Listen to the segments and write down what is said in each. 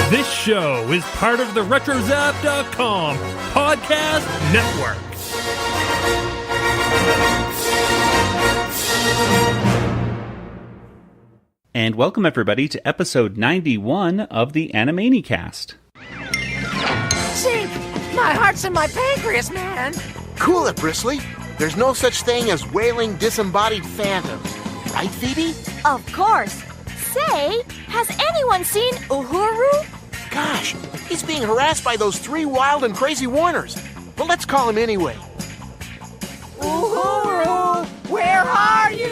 This show is part of the RetroZap.com podcast network. And welcome everybody to episode 91 of the Animanicast. Zink! My heart's in my pancreas, man! Cool it, Bristly. There's no such thing as wailing disembodied phantoms. Right, Phoebe? Of course. Say, has anyone seen Uhuru? Gosh, he's being harassed by those three wild and crazy Warners. But let's call him anyway. Uhuru! Where are you?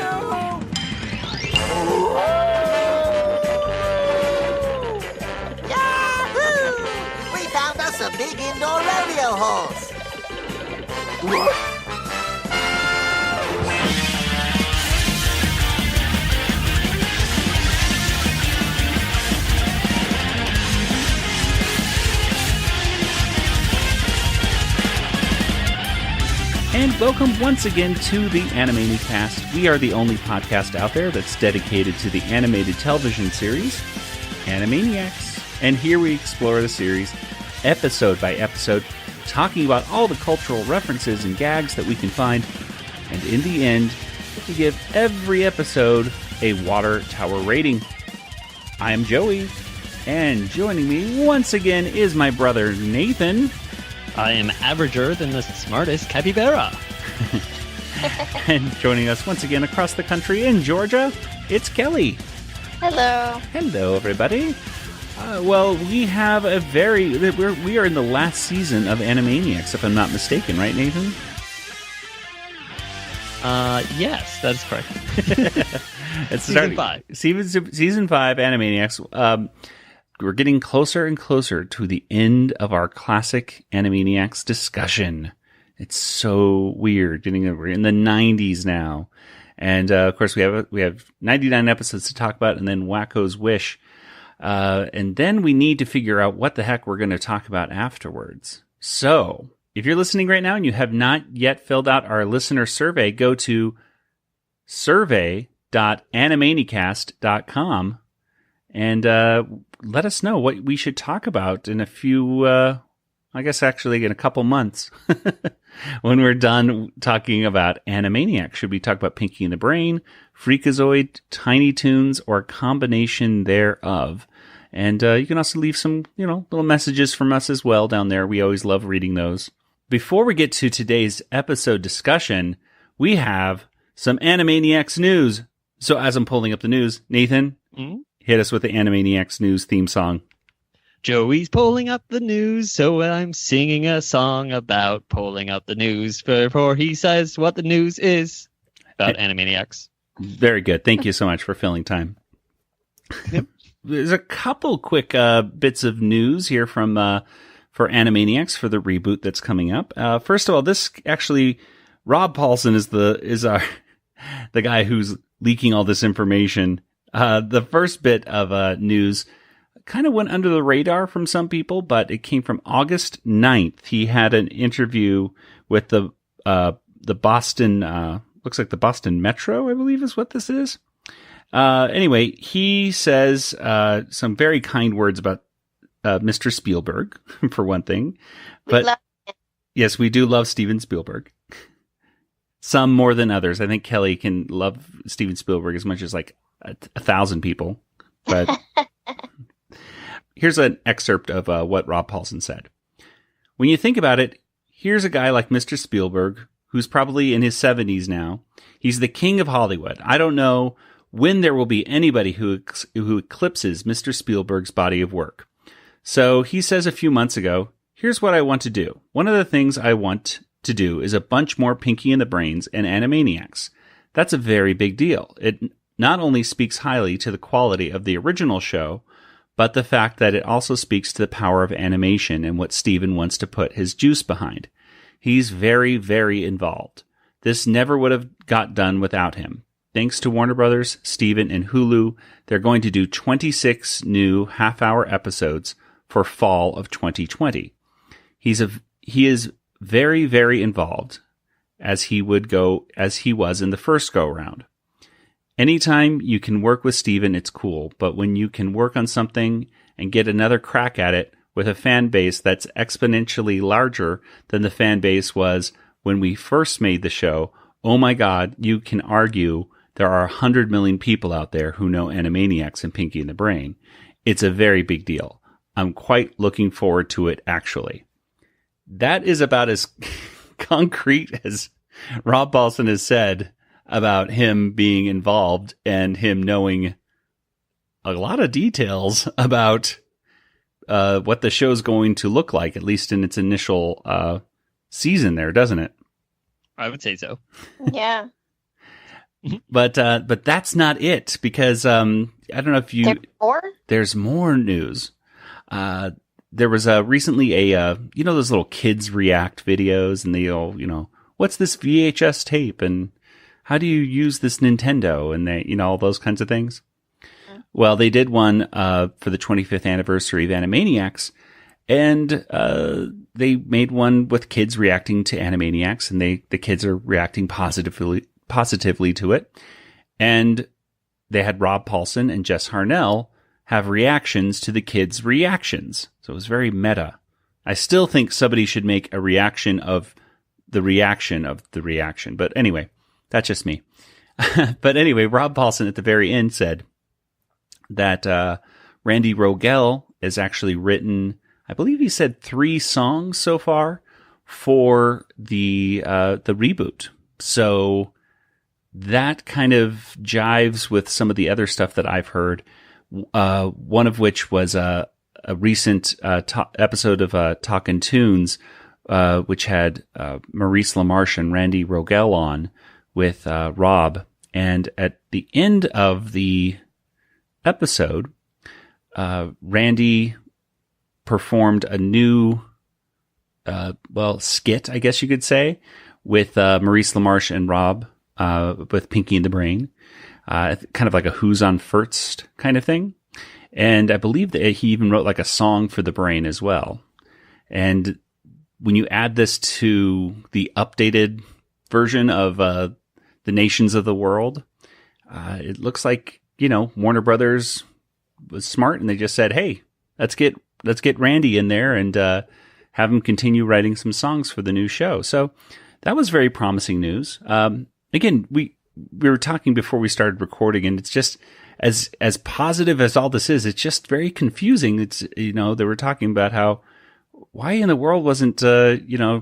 Yahoo! We found us a big indoor rodeo horse. And welcome once again to the Animanicast. We are the only podcast out there that's dedicated to the animated television series, Animaniacs. And here we explore the series episode by episode, talking about all the cultural references and gags that we can find. And in the end, we give every episode a water tower rating. I am Joey, and joining me once again is my brother Nathan. I am averager than the smartest capybara. And joining us once again across the country in Georgia, it's Kelly. Hello. Hello, everybody. Well, we have we are in the last season of Animaniacs, if I'm not mistaken, right, Nathan? Yes, that's correct. It's Season 5. Season 5, Animaniacs. We're getting closer and closer to the end of our classic Animaniacs discussion. It's so weird. We're in the 90s now. And, of course, we have 99 episodes to talk about, and then Wacko's Wish. And then we need to figure out what the heck we're going to talk about afterwards. So, if you're listening right now and you have not yet filled out our listener survey, go to survey.animanicast.com and let us know what we should talk about in a few, I guess actually in a couple months when we're done talking about Animaniacs. Should we talk about Pinky and the Brain, Freakazoid, Tiny Toons, or a combination thereof? And you can also leave some, little messages from us as well down there. We always love reading those. Before we get to today's episode discussion, we have some Animaniacs news. So as I'm pulling up the news, Nathan, hit us with the Animaniacs News theme song. Joey's pulling up the news, so I'm singing a song about pulling up the news before he says what the news is about Animaniacs. Very good. Thank you so much for filling time. Yep. There's a couple quick bits of news here from for Animaniacs for the reboot that's coming up. First of all, this actually, Rob Paulsen is the guy who's leaking all this information. The first bit of news kind of went under the radar from some people, but it came from August 9th. He had an interview with the Boston, looks like the Boston Metro, I believe is what this is. Anyway, he says some very kind words about Mr. Spielberg, for one thing. But yes, we do love Steven Spielberg. Some more than others. I think Kelly can love Steven Spielberg as much as like 1,000 people. But here's an excerpt of what Rob Paulsen said. When you think about it, here's a guy like Mr. Spielberg, who's probably in his 70s now. He's the king of Hollywood. I don't know when there will be anybody who eclipses Mr. Spielberg's body of work. So he says a few months ago, here's what I want to do. One of the things I want to do is a bunch more Pinky and the Brains and Animaniacs. That's a very big deal. It not only speaks highly to the quality of the original show, but the fact that it also speaks to the power of animation and what Steven wants to put his juice behind. He's very, very involved. This never would have got done without him. Thanks to Warner Brothers, Steven, and Hulu, they're going to do 26 new half-hour episodes for fall of 2020. He is very, very involved, as he was in the first go-round. Anytime you can work with Steven, it's cool, but when you can work on something and get another crack at it with a fan base that's exponentially larger than the fan base was when we first made the show. Oh my God, you can argue there are 100 million people out there who know Animaniacs and Pinky and the Brain. It's a very big deal. I'm quite looking forward to it, actually. That is about as concrete as Rob Paulsen has said about him being involved and him knowing a lot of details about what the show's going to look like, at least in its initial season there, doesn't it? I would say so. Yeah. But that's not it, because I don't know if you... There's more? There's more news. There was recently a, those little kids react videos, and they all, what's this VHS tape, and how do you use this Nintendo, and they, all those kinds of things. Mm-hmm. Well, they did one for the 25th anniversary of Animaniacs, and they made one with kids reacting to Animaniacs, and the kids are reacting positively to it. And they had Rob Paulsen and Jess Harnell have reactions to the kids' reactions. So it was very meta. I still think somebody should make a reaction of the reaction of the reaction. But anyway, that's just me. But anyway, Rob Paulsen at the very end said that Randy Rogel has actually written, I believe he said 3 songs so far for the reboot. So that kind of jives with some of the other stuff that I've heard. One of which was a recent episode of Talkin' Tunes, which had Maurice LaMarche and Randy Rogel on with Rob. And at the end of the episode, Randy performed a new, skit, I guess you could say, with Maurice LaMarche and Rob, with Pinky and the Brain. Kind of like a Who's on First kind of thing. And I believe that he even wrote like a song for the Brain as well. And when you add this to the updated version of the Nations of the World, it looks like, Warner Brothers was smart and they just said, hey, let's get Randy in there and have him continue writing some songs for the new show. So that was very promising news. Again, we were talking before we started recording, and it's just as positive as all this is, it's just very confusing. It's, they were talking about how, why in the world wasn't, Tom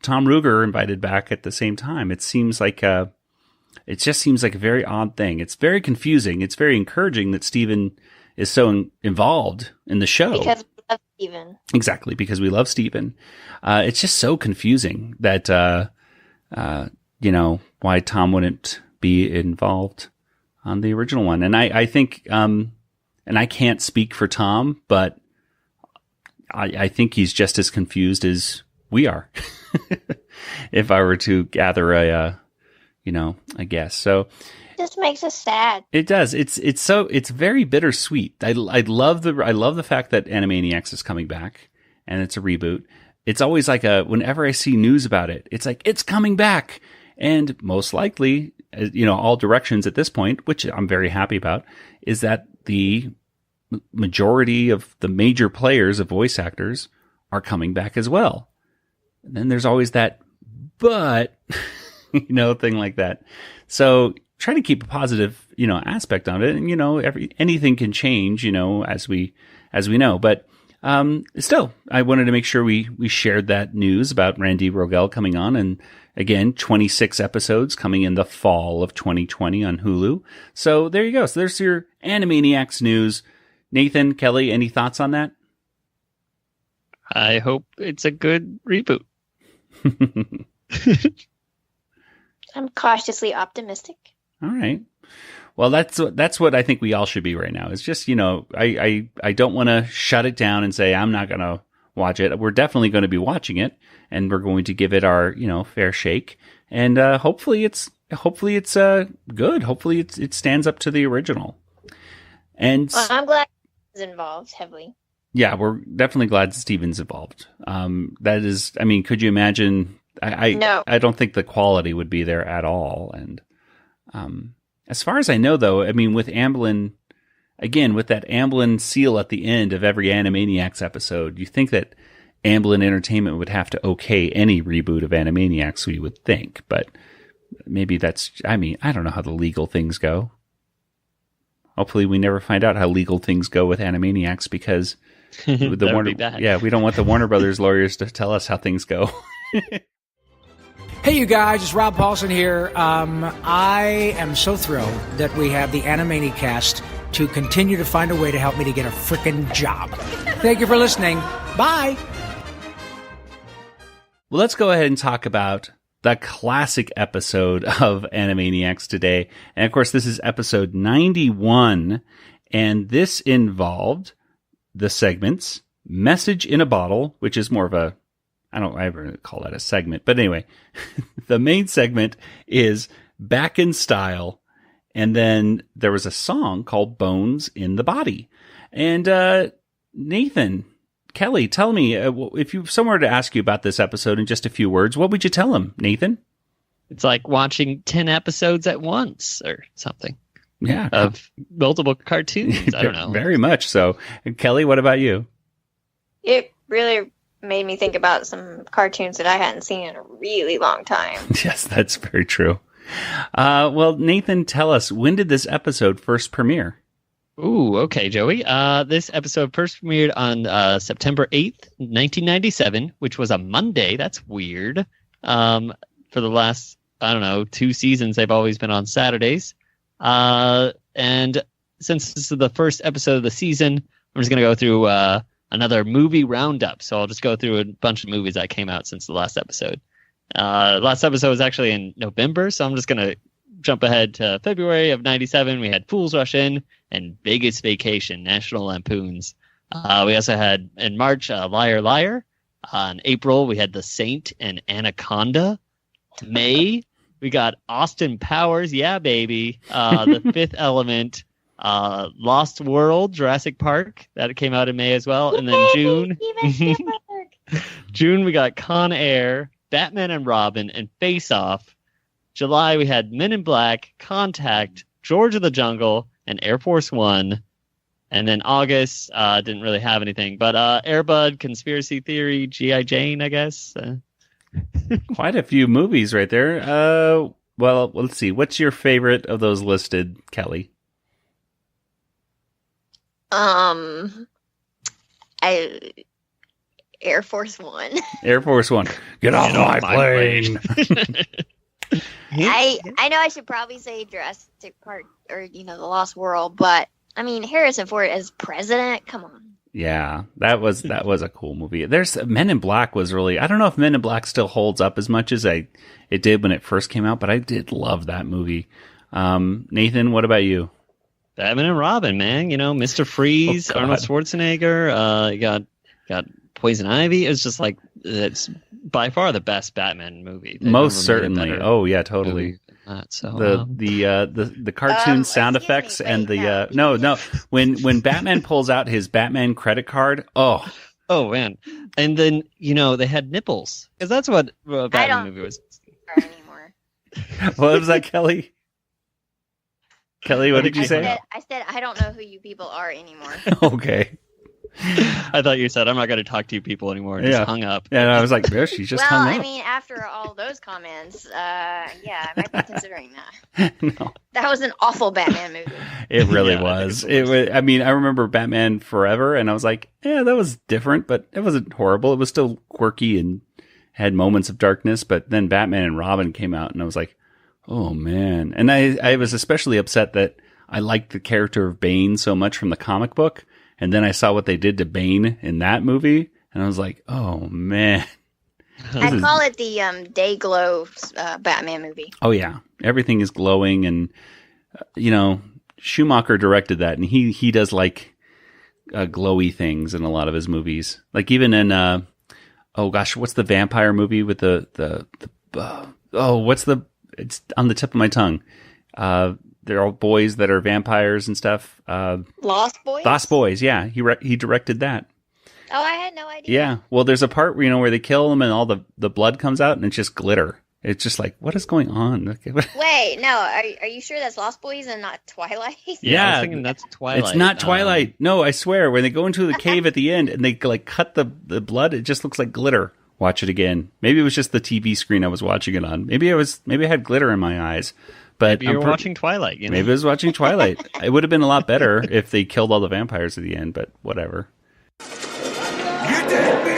Ruegger invited back at the same time? It seems like, it just seems like a very odd thing. It's very confusing. It's very encouraging that Steven is so involved in the show. Because we love Steven. Exactly, because we love Steven. It's just so confusing that, why Tom wouldn't be involved on the original one. And I think, and I can't speak for Tom, but I think he's just as confused as we are. If I were to gather a guess. So It just makes us sad. it does. It's very bittersweet. I love the fact that Animaniacs is coming back and it's a reboot. It's always like whenever I see news about it, it's like, it's coming back. And most likely, all directions at this point, which I'm very happy about, is that the majority of the major players of voice actors are coming back as well. And then there's always that, but, thing like that. So try to keep a positive, aspect on it. And, anything can change, as we know. But still, I wanted to make sure we shared that news about Randy Rogel coming on. And again, 26 episodes coming in the fall of 2020 on Hulu. So there you go. So there's your Animaniacs news. Nathan, Kelly, any thoughts on that? I hope it's a good reboot. I'm cautiously optimistic. All right. Well, that's what I think we all should be right now. It's just, I don't want to shut it down and say I'm not going to watch it. We're definitely going to be watching it, and we're going to give it our, fair shake. And hopefully it's good. Hopefully it stands up to the original. And Well, I'm glad he's involved heavily. yeah, we're definitely glad Steven's involved. That is, could you imagine? No. I don't think the quality would be there at all. And as far as I know, though, with Amblin again, with that Amblin seal at the end of every Animaniacs episode, you think that Amblin Entertainment would have to okay any reboot of Animaniacs, we would think. But maybe I don't know how the legal things go. Hopefully we never find out how legal things go with Animaniacs, because with the Warner, we don't want the Warner Brothers lawyers to tell us how things go. Hey, you guys, it's Rob Paulsen here. I am so thrilled that we have the Animanicast to continue to find a way to help me to get a frickin' job. Thank you for listening. Bye. Well, let's go ahead and talk about the classic episode of Animaniacs today. And of course, this is episode 91. And this involved the segments Message in a Bottle, which is more of a, I don't ever call that a segment. But anyway, the main segment is Back in Style. And then there was a song called Bones in the Body. And Nathan, Kelly, tell me, if you someone were to ask you about this episode in just a few words, what would you tell them, Nathan? It's like watching 10 episodes at once or something. Yeah. Of multiple cartoons. I don't know. Very much so. And Kelly, what about you? It really made me think about some cartoons that I hadn't seen in a really long time. Yes, that's very true. Well, Nathan, tell us, when did this episode first premiere? Ooh, okay, Joey. This episode first premiered on September 8th, 1997, which was a Monday. That's weird. For the last, 2 seasons, they've always been on Saturdays. And since this is the first episode of the season, I'm just going to go through another movie roundup. So I'll just go through a bunch of movies that came out since the last episode. Last episode was actually in November, so I'm just going to jump ahead to February of 97. We had Fools Rush In and Vegas Vacation, National Lampoons. We also had, in March, Liar Liar. In April, we had The Saint and Anaconda. May, we got Austin Powers, yeah, baby. The Fifth Element. Lost World, Jurassic Park. That came out in May as well. And then June, we got Con Air, Batman and Robin, and Face Off. July, we had Men in Black, Contact, George of the Jungle, and Air Force One. And then August, didn't really have anything. But Air Bud, Conspiracy Theory, G.I. Jane, I guess. Quite a few movies right there. Well, let's see. What's your favorite of those listed, Kelly? Air Force One. Air Force One. Get off my plane. I know I should probably say Jurassic Park or The Lost World, but I mean Harrison Ford as president. Come on. Yeah, that was a cool movie. There's Men in Black was really. I don't know if Men in Black still holds up as much as it did when it first came out, but I did love that movie. Nathan, what about you? Batman and Robin, man. Mr. Freeze, Arnold Schwarzenegger. You got Poison Ivy. It's just like it's by far the best Batman movie. Most certainly. Oh yeah, totally. So the cartoon sound effects and the no when Batman pulls out his Batman credit card. Oh man, and then they had nipples because that's what a Batman movie was. Anymore. What was that, Kelly? Kelly, what did you say? I said I don't know who you people are anymore. Okay. I thought you said I'm not going to talk to you people anymore. And just hung up. Yeah, and I was like, she just hung up. Well, I mean, after all those comments, I might be considering that. No. That was an awful Batman movie. It really was. It was. I mean, I remember Batman Forever, and I was like, yeah, that was different, but it wasn't horrible. It was still quirky and had moments of darkness. But then Batman and Robin came out, and I was like, oh man. And I was especially upset that I liked the character of Bane so much from the comic book. And then I saw what they did to Bane in that movie, and I was like, "Oh man!" I'd call it the Dayglow Batman movie. Oh yeah, everything is glowing, and Schumacher directed that, and he does like glowy things in a lot of his movies. Like even in what's the vampire movie with it's on the tip of my tongue. They're all boys that are vampires and stuff. Lost Boys? Lost Boys, yeah. He directed that. Oh, I had no idea. Yeah. Well, there's a part where they kill them and all the blood comes out and it's just glitter. It's just like, what is going on? Wait, no. Are you sure that's Lost Boys and not Twilight? Yeah, I was thinking that's Twilight. It's not Twilight. No, I swear. When they go into the cave at the end and they like cut the blood, it just looks like glitter. Watch it again. Maybe it was just the TV screen I was watching it on. Maybe I had glitter in my eyes. But maybe you were watching Twilight. You know? Maybe I was watching Twilight. It would have been a lot better if they killed all the vampires at the end, but whatever. You did me!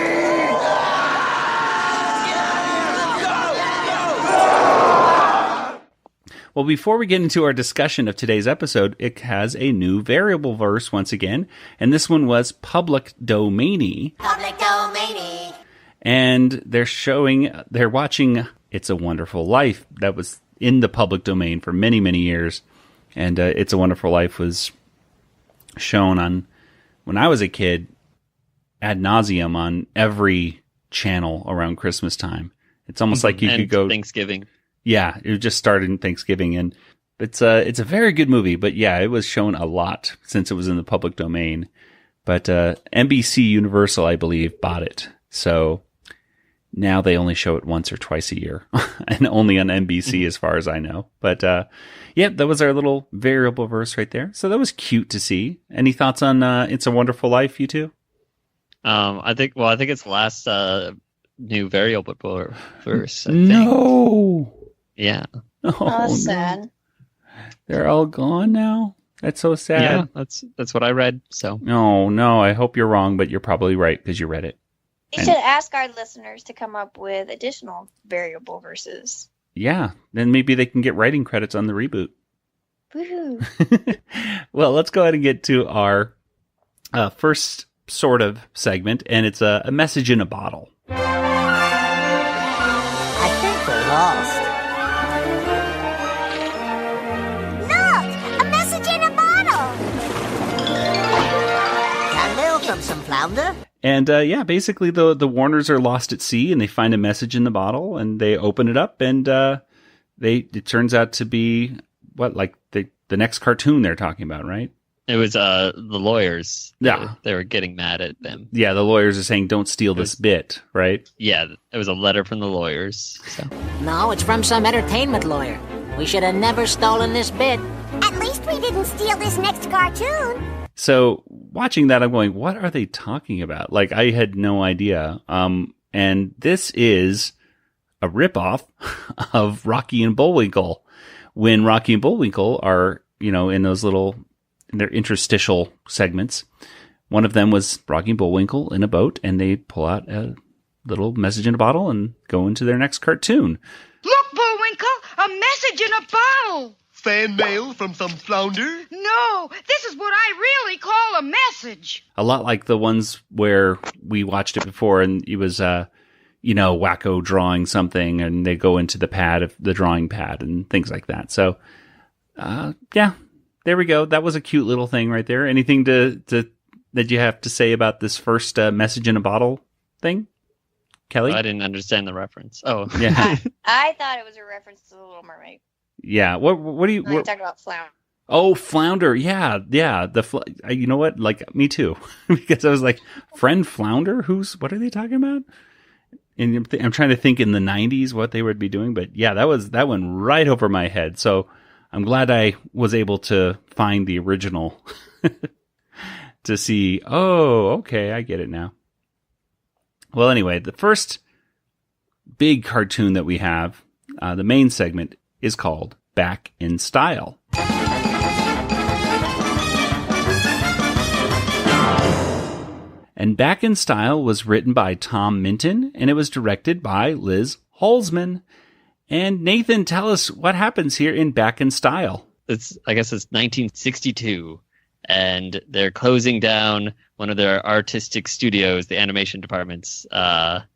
Well, before we get into our discussion of today's episode, it has a new variable verse once again, and this one was public domainy. Public domainy. And they're watching It's a Wonderful Life that was in the public domain for many, many years. And It's a Wonderful Life was shown on, when I was a kid, ad nauseum on every channel around Christmas time. It's almost like you could go... Thanksgiving. Yeah, it just started in Thanksgiving, and it's a very good movie. But yeah, it was shown a lot since it was in the public domain. But NBC Universal, I believe, bought it, so now they only show it once or twice a year, and only on NBC, as far as I know. But yeah, that was our little variable verse right there. So that was cute to see. Any thoughts on "It's a Wonderful Life"? You two? I think it's the last new variable verse. No. Yeah. Oh, sad. They're all gone now. That's so sad. Yeah, that's what I read. So no, I hope you're wrong, but you're probably right because you read it. You should ask our listeners to come up with additional variable verses. Yeah, then maybe they can get writing credits on the reboot. Woohoo! Well, let's go ahead and get to our first sort of segment, and it's a message in a bottle. I think we're lost. From some flounder? And yeah, basically the Warners are lost at sea, and they find a message in the bottle, and they open it up, and it turns out to be the next cartoon they're talking about, right? It was the lawyers. Yeah, they were getting mad at them. Yeah, the lawyers are saying, "Don't steal this bit," right? Yeah, it was a letter from the lawyers. So. No, it's from some entertainment lawyer. We should have never stolen this bit. At least we didn't steal this next cartoon. So watching that, I'm going, what are they talking about? Like, I had no idea. And this is a ripoff of Rocky and Bullwinkle. When Rocky and Bullwinkle are, in their interstitial segments. One of them was Rocky and Bullwinkle in a boat, and they pull out a little message in a bottle and go into their next cartoon. Look, Bullwinkle, a message in a bottle. Fan mail from some flounder? No, this is what I really call a message. A lot like the ones where we watched it before, and it was, Wacko drawing something, and they go into the drawing pad, and things like that. So, yeah, there we go. That was a cute little thing right there. Anything that you have to say about this first message in a bottle thing, Kelly? I didn't understand the reference. Oh, yeah. I thought it was a reference to The Little Mermaid. Yeah. What do you? You're talking about flounder. Oh, flounder. Yeah. You know what? Like, me too. Because I was like, friend flounder? What are they talking about? And I'm trying to think in the 90s what they would be doing. But yeah, that went right over my head. So I'm glad I was able to find the original to see, oh, okay, I get it now. Well, anyway, the first big cartoon that we have, the main segment, is called Back in Style. And Back in Style was written by Tom Minton, and it was directed by Liz Holzman. And Nathan, tell us what happens here in Back in Style. I guess it's 1962, and they're closing down one of their artistic studios. The animation departments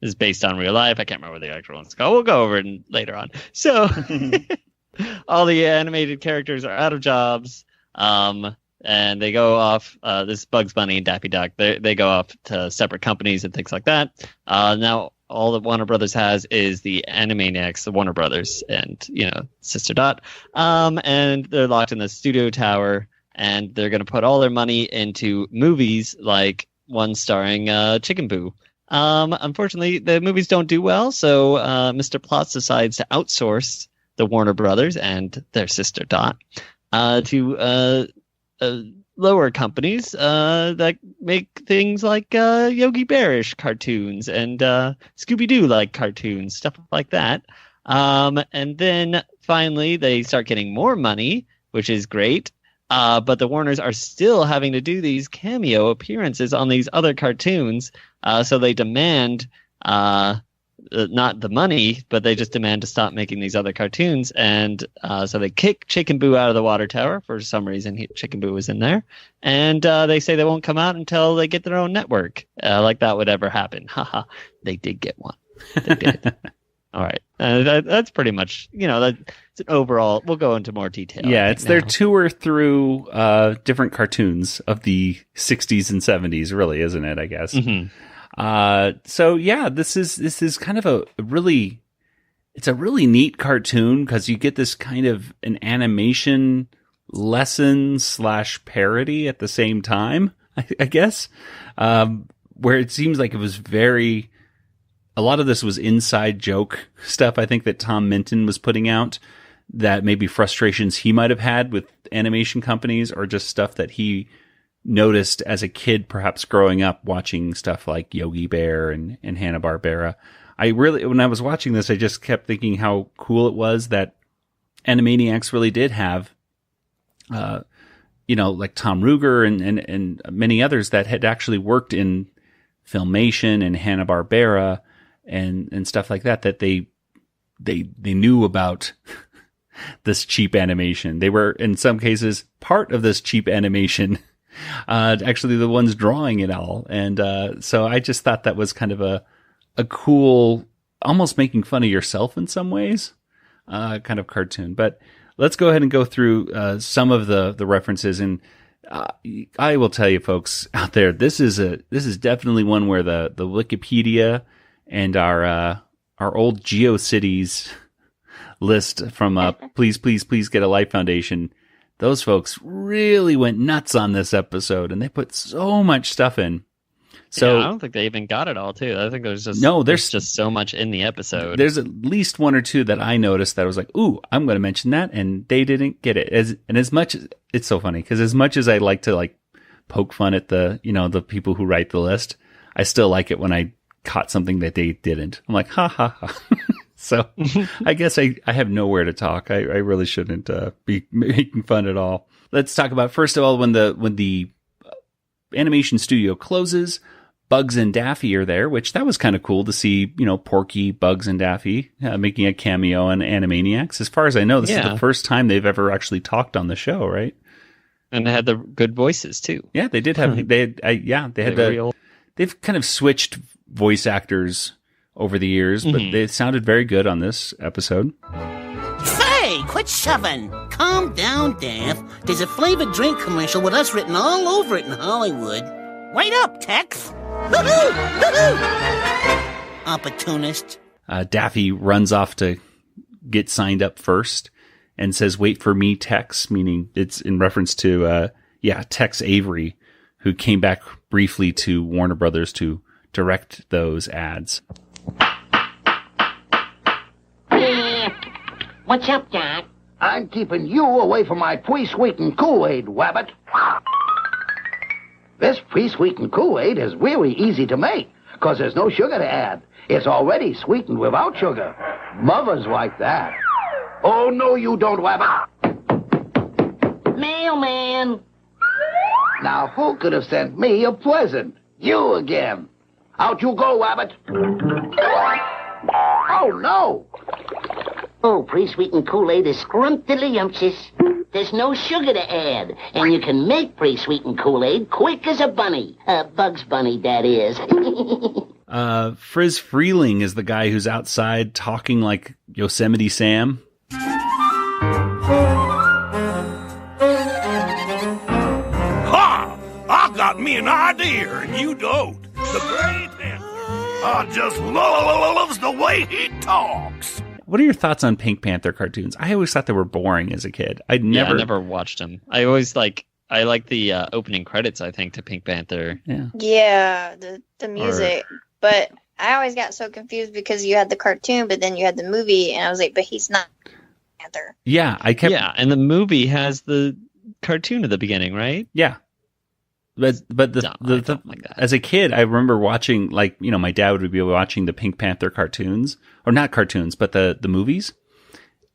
is based on real life. I can't remember the actual one's called. We'll go over it later on. So all the animated characters are out of jobs, and they go off. This Bugs Bunny and Daffy Duck. They go off to separate companies and things like that. Now all that Warner Brothers has is the Animaniacs, the Warner Brothers, and Sister Dot. And they're locked in the studio tower. And they're going to put all their money into movies like one starring Chicken Boo. Unfortunately, the movies don't do well, so Mr. Plotz decides to outsource the Warner Brothers and their sister Dot to lower companies that make things like Yogi Bearish cartoons and Scooby Doo like cartoons, stuff like that. And then finally they start getting more money, which is great. But the Warners are still having to do these cameo appearances on these other cartoons. So they demand not the money, but they just demand to stop making these other cartoons. And so they kick Chicken Boo out of the water tower. For some reason, Chicken Boo was in there. And they say they won't come out until they get their own network. Like that would ever happen. Haha, they did get one. They did. All right. That's pretty much, that's an overall. We'll go into more detail. Yeah, it's their tour through different cartoons of the 60s and 70s, really, isn't it, I guess? Mm-hmm. So, yeah, this is kind of a really neat cartoon because you get this kind of an animation lesson / parody at the same time, I guess, where it seems like it was a lot of this was inside joke stuff, I think, that Tom Minton was putting out, that maybe frustrations he might have had with animation companies or just stuff that he noticed as a kid, perhaps growing up watching stuff like Yogi Bear and Hanna-Barbera. When I was watching this, I just kept thinking how cool it was that Animaniacs really did have, like Tom Ruegger and many others that had actually worked in Filmation and Hanna-Barbera and stuff like that they knew about this cheap animation. They were, in some cases, part of this cheap animation, actually the ones drawing it all. And so I just thought that was kind of a cool, almost making fun of yourself in some ways, kind of cartoon. But let's go ahead and go through some of the references. And I will tell you, folks out there, this is definitely one where the Wikipedia and our old GeoCities list from Please Get a Life Foundation, those folks really went nuts on this episode, and they put so much stuff in. So yeah, I don't think they even got it all, too. I think there's just so much in the episode. There's at least one or two that I noticed that I was like, ooh, I'm going to mention that, and they didn't get it. As much as it's so funny, because as much as I like to poke fun at the people who write the list, I still like it when I caught something that they didn't. I'm like, ha ha ha. So I guess I have nowhere to talk. I really shouldn't be making fun at all. Let's talk about, first of all, when the animation studio closes, Bugs and Daffy are there, which that was kind of cool to see, Porky, Bugs, and Daffy making a cameo on Animaniacs. As far as I know, this is the first time they've ever actually talked on the show, right? And they had the good voices too. Yeah, they did have. They've kind of switched voice actors over the years, but they sounded very good on this episode. Say, quit shoving. Calm down, Daff. There's a flavored drink commercial with us written all over it in Hollywood. Wait up, Tex. Opportunist. Daffy runs off to get signed up first and says, "Wait for me, Tex," meaning it's in reference to, Tex Avery, who came back briefly to Warner Brothers to direct those ads. What's up, Doc? I'm keeping you away from my pre-sweetened Kool-Aid, Wabbit. This pre-sweetened Kool-Aid is really easy to make, because there's no sugar to add. It's already sweetened without sugar. Mothers like that. Oh, no, you don't, Wabbit. Mailman. Now, who could have sent me a present? You again. Out you go, Wabbit. Oh, no. Oh, pre-sweetened Kool-Aid is scrumptious. There's no sugar to add, and you can make pre-sweetened Kool-Aid quick as a bunny. Bugs Bunny, that is. Friz Freeling is the guy who's outside talking like Yosemite Sam. Ha! I got me an idea, and you don't. The Gray Panther just loves the way he talks. What are your thoughts on Pink Panther cartoons? I always thought they were boring as a kid. I never watched them. I always like the opening credits, I think, to Pink Panther. Yeah, the music. But I always got so confused because you had the cartoon, but then you had the movie, and I was like, but he's not Panther. Yeah, Yeah, and the movie has the cartoon at the beginning, right? Yeah. But as a kid, I remember watching, like, you know, my dad would be watching the Pink Panther cartoons, or not cartoons, but the movies.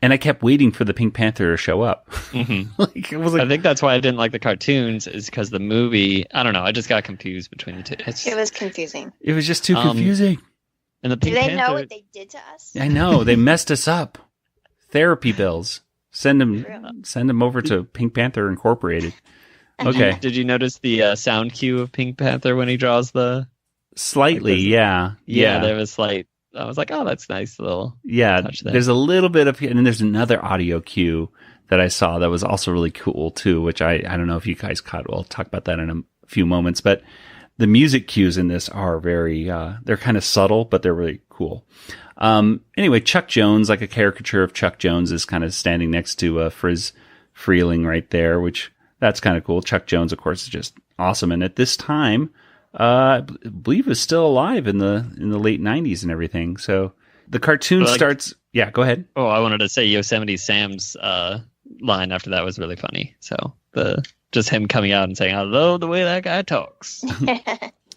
And I kept waiting for the Pink Panther to show up. Mm-hmm. I think that's why I didn't like the cartoons, is because the movie, I don't know, I just got confused between the two. It was confusing. It was just too confusing. And the Do Pink they Panther, know what they did to us? I know, they messed us up. Therapy bills. Send them over to Pink Panther Incorporated. Okay. Did you notice the sound cue of Pink Panther when he draws the... Slightly, yeah. Yeah, there was slight... I was like, oh, that's nice little touch there. There's a little bit of... And then there's another audio cue that I saw that was also really cool, too, which I don't know if you guys caught. We'll talk about that in a few moments. But the music cues in this are very... they're kind of subtle, but they're really cool. Anyway, Chuck Jones, like a caricature of Chuck Jones, is kind of standing next to Friz Freeling right there, which... That's kind of cool. Chuck Jones, of course, is just awesome. And at this time, I believe is still alive in the late 90s and everything. So the cartoon starts. Yeah, go ahead. Oh, I wanted to say Yosemite Sam's line after that was really funny. So just him coming out and saying, I love the way that guy talks.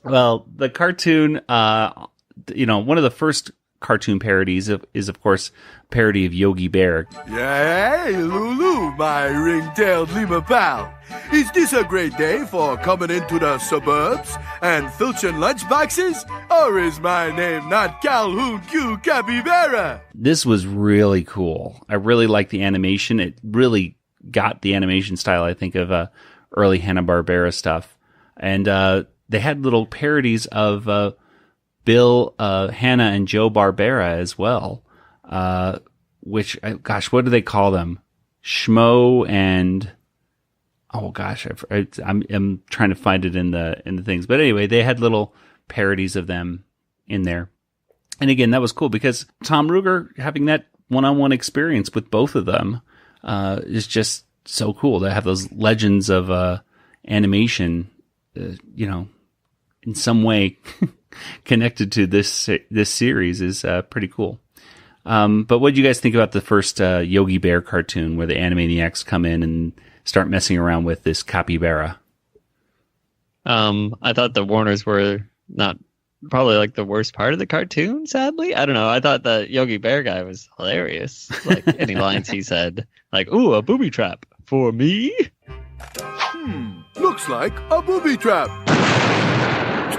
Well, the cartoon, one of the first cartoon parodies is, of course, a parody of Yogi Bear. Hey, Lulu, my ring-tailed lemur pal. Is this a great day for coming into the suburbs and filching lunchboxes? Or is my name not Calhoun Q Capybara? This was really cool. I really liked the animation. It really got the animation style, I think, of early Hanna-Barbera stuff. And they had little parodies of Bill, Hanna, and Joe Barbera as well. Which, gosh, what do they call them? Schmo and... Oh gosh, I'm trying to find it in the things. But anyway, they had little parodies of them in there. And again, that was cool because Tom Ruegger having that one-on-one experience with both of them is just so cool to have those legends of animation, in some way connected to this series is pretty cool. But what do you guys think about the first Yogi Bear cartoon where the Animaniacs come in and start messing around with this capybara? I thought the Warners were not probably like the worst part of the cartoon, sadly. I don't know. I thought the Yogi Bear guy was hilarious. Like any lines he said, like, ooh, a booby trap for me? Looks like a booby trap.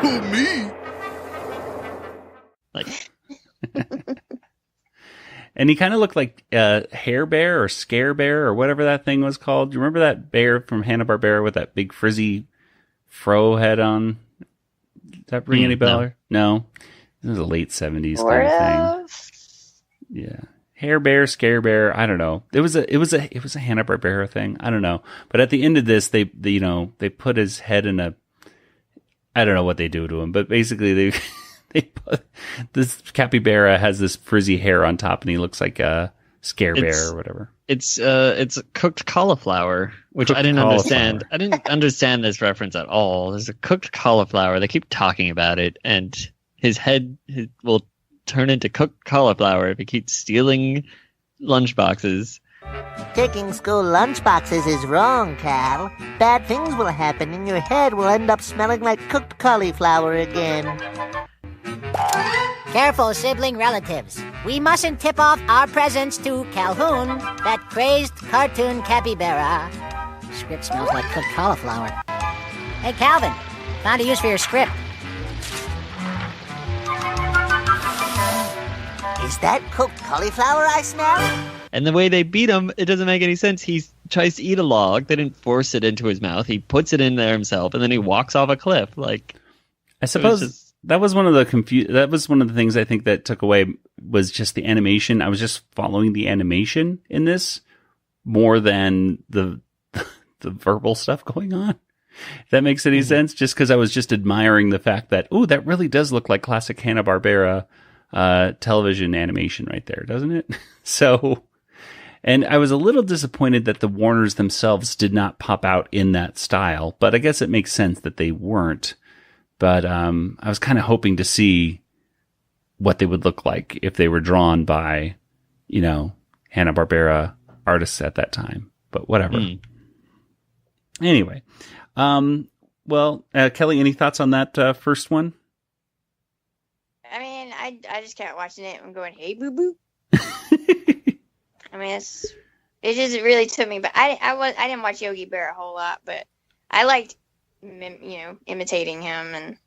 To me? Like... And he kind of looked like Hair Bear or Scare Bear or whatever that thing was called. Do you remember that bear from Hanna-Barbera with that big frizzy fro head on? Does that ring any bell? No. It was a late 70s kind of thing. Yeah. Hair Bear, Scare Bear, I don't know. It was a Hanna-Barbera thing. I don't know. But at the end of this, they put his head in a, I don't know what they do to him, but basically this capybara has this frizzy hair on top, and he looks like a Scare Bear or whatever. It's cooked cauliflower, which I didn't understand. I didn't understand this reference at all. There's a cooked cauliflower. They keep talking about it, and his head will turn into cooked cauliflower if he keeps stealing lunchboxes. Taking school lunchboxes is wrong, Cal. Bad things will happen, and your head will end up smelling like cooked cauliflower again. Careful, sibling relatives. We mustn't tip off our presents to Calhoun, that crazed cartoon capybara. Script smells like cooked cauliflower. Hey, Calvin, found a use for your script. Is that cooked cauliflower I smell? And the way they beat him, it doesn't make any sense. He tries to eat a log. They didn't force it into his mouth. He puts it in there himself, and then he walks off a cliff. Like, I suppose that was one of the things I think that took away was just the animation. I was just following the animation in this more than the verbal stuff going on. If that makes any sense, just because I was just admiring the fact that, oh, that really does look like classic Hanna-Barbera television animation right there, doesn't it? So, and I was a little disappointed that the Warners themselves did not pop out in that style, but I guess it makes sense that they weren't. But I was kind of hoping to see what they would look like if they were drawn by, Hanna-Barbera artists at that time. But whatever. Anyway. Kelly, any thoughts on that first one? I mean, I just kept watching it and going, hey, boo-boo. I mean, it just really took me, but I didn't watch Yogi Bear a whole lot, but I liked, imitating him and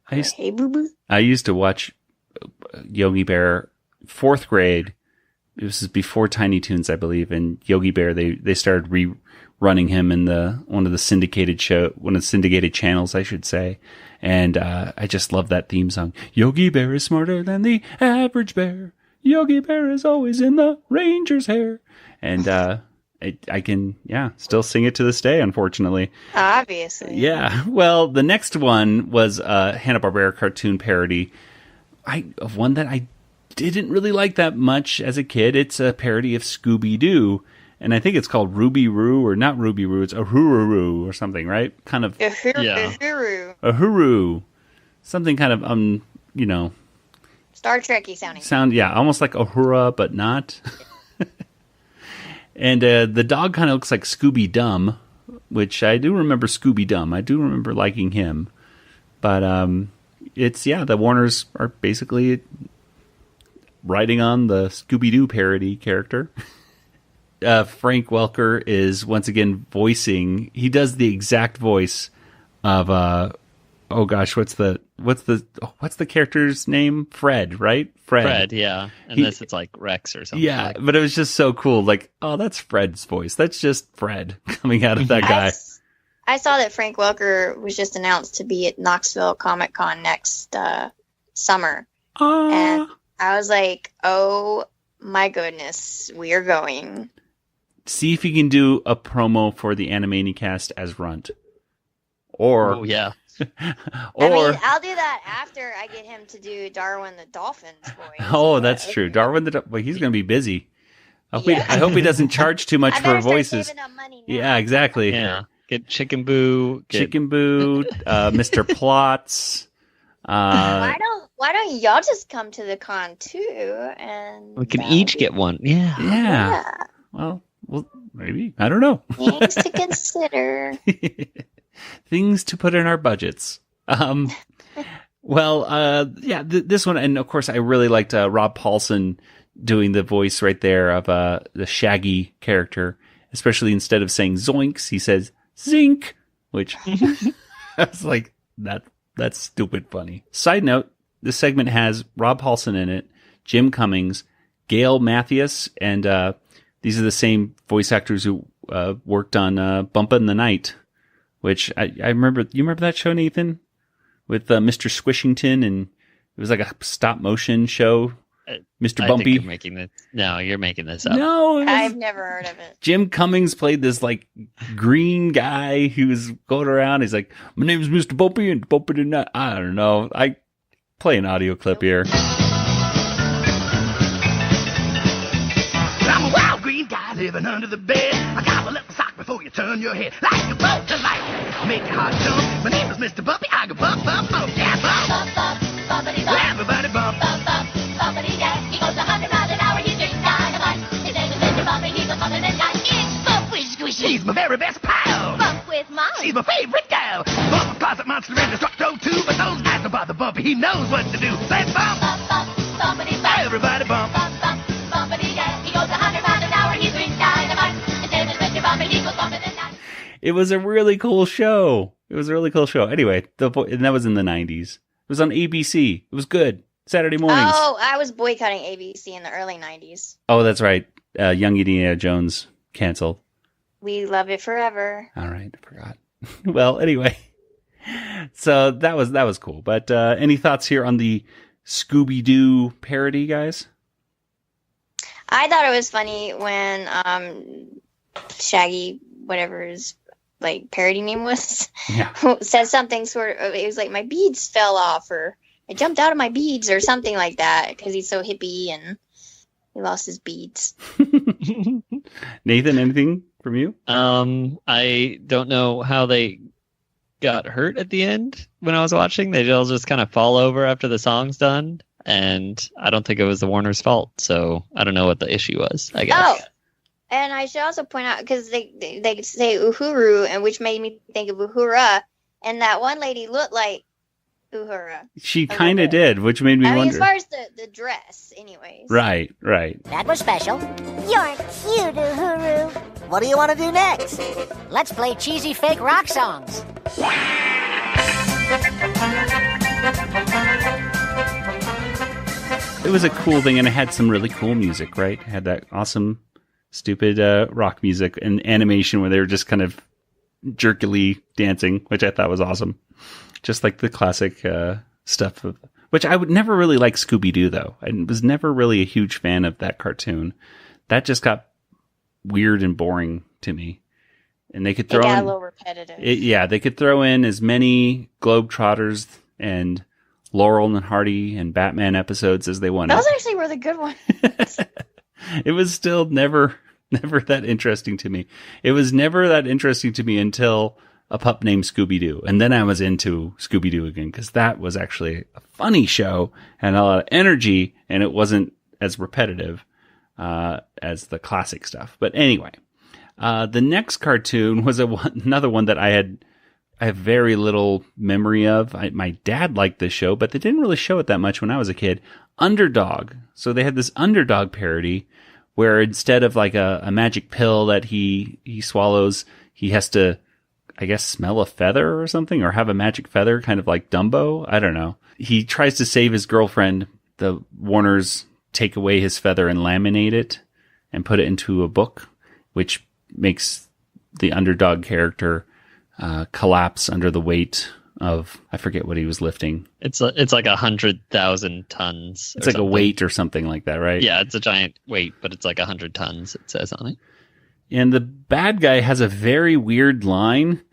hey, boo-boo. I used to watch Yogi Bear 4th grade. It was before Tiny Toons, I believe, and Yogi Bear, they started rerunning him in one of the syndicated channels, I should say. And I just love that theme song. Yogi Bear is smarter than the average bear. Yogi Bear is always in the ranger's hair. And I can, still sing it to this day, unfortunately. Obviously. Yeah. Well, the next one was a Hanna-Barbera cartoon parody of one that I didn't really like that much as a kid. It's a parody of Scooby Doo. And I think it's called Ruby Roo, or not Ruby Roo, it's Ahururu or something, right? Kind of. Ahuru. Ahuru. Something kind of, Star Trek-y sounding. Almost like Uhura, but not. And the dog kind of looks like Scooby Dumb, which I do remember Scooby Dumb. I do remember liking him. But the Warners are basically writing on the Scooby Doo parody character. Frank Welker is once again voicing. He does the exact voice of what's the character's name? Fred, right? Fred, yeah. Unless it's like Rex or something. Yeah, but it was just so cool. Like, oh, that's Fred's voice. That's just Fred coming out of that guy. I saw that Frank Welker was just announced to be at Knoxville Comic Con next summer. And I was like, oh my goodness, we are going. See if you can do a promo for the Animaniacast as Runt. Or I'll do that after I get him to do Darwin the Dolphin's voice. Oh, that's true. Darwin he's going to be busy. I hope he doesn't charge too much for voices. Yeah, exactly. Yeah. Get Chicken Boo. Mr. Plots. Why don't y'all just come to the con too, and we can each get one? Yeah. Well, maybe. I don't know. Things to consider. Things to put in our budgets. This one, and of course, I really liked Rob Paulsen doing the voice right there of the Shaggy character. Especially instead of saying zoinks, he says zink, which I was like, that's stupid funny. Side note, this segment has Rob Paulsen in it, Jim Cummings, Gail Mathias, and these are the same voice actors who worked on Bumpa in the Night, which I remember. You remember that show, Nathan? With Mr. Squishington, and it was like a stop motion show. Mr. Bumpy. You're making this up. No, I've never heard of it. Jim Cummings played this like green guy who was going around. He's like, my name is Mr. Bumpy and Bumpy did not. I don't know. I play an audio clip here. I'm a wild green guy living under the bed. I gobble up a sock before you turn your head. Like a boat to life, make your heart jump. My name is Mr. Bumpy. I go bump, bump, bump, yeah, bump. Bump, bump, bumpity bump. Everybody bump. Bump, bump, bumpity yeah. He goes 100 miles an hour, he drinks dynamite. His name is Mr. Bumpy, he's a bumpin' and guy. It's Bump with Squishy. She's my very best pal. Bump with Molly. She's my favorite gal. Bump, a closet monster and destructo too. But those guys don't bother Bumpy, he knows what to do. Let's bump. Bump, bump, bumpity bump. Everybody bump. Bump, bump, bumpity yeah. He goes 100 miles an hour, he drinks dynamite. His name is Mr. Bumpy, he goes bumpin' and guy. It was a really cool show. Anyway, and that was in the 90s. It was on ABC. It was good. Saturday mornings. Oh, I was boycotting ABC in the early 90s. Oh, that's right. Young Indiana Jones canceled. We love it forever. All right, I forgot. Well, anyway. So that was cool. But any thoughts here on the Scooby Doo parody, guys? I thought it was funny when Shaggy, whatever his like parody name was, said something sort of. It was like my beads fell off, or I jumped out of my beads, or something like that, because he's so hippie and he lost his beads. Nathan, anything from you? I don't know how they got hurt at the end when I was watching. They all just kind of fall over after the song's done. And I don't think it was the Warner's fault. So I don't know what the issue was, I guess. Oh, and I should also point out, because they say Uhuru, and which made me think of Uhura. And that one lady looked like Uhura. She kind of did, which made me wonder. As far as the dress, anyways. Right. That was special. You're cute, Uhuru. What do you want to do next? Let's play cheesy fake rock songs. It was a cool thing, and it had some really cool music, right? It had that awesome, stupid rock music and animation where they were just kind of jerkily dancing, which I thought was awesome. Just like the classic stuff, which I would never really like Scooby Doo, though. I was never really a huge fan of that cartoon. That just got weird and boring to me. And they could throw got in, a little repetitive. They could throw in as many Globetrotters and Laurel and Hardy and Batman episodes as they wanted. Those actually were the good ones. It was still never that interesting to me. It was never that interesting to me until a pup named Scooby Doo. And then I was into Scooby Doo again, because that was actually a funny show and a lot of energy, and it wasn't as repetitive as the classic stuff. But anyway, the next cartoon was another one that I have very little memory of. My dad liked this show, but they didn't really show it that much when I was a kid. Underdog. So they had this Underdog parody where instead of like a magic pill that he swallows, he has to, I guess, smell a feather or something, or have a magic feather, kind of like Dumbo. I don't know. He tries to save his girlfriend. The Warners take away his feather and laminate it and put it into a book, which makes the Underdog character collapse under the weight of, I forget what he was lifting. It's like 100,000 tons. It's like something. A weight or something like that, right? Yeah, it's a giant weight, but it's like 100 tons, it says on it. And the bad guy has a very weird line,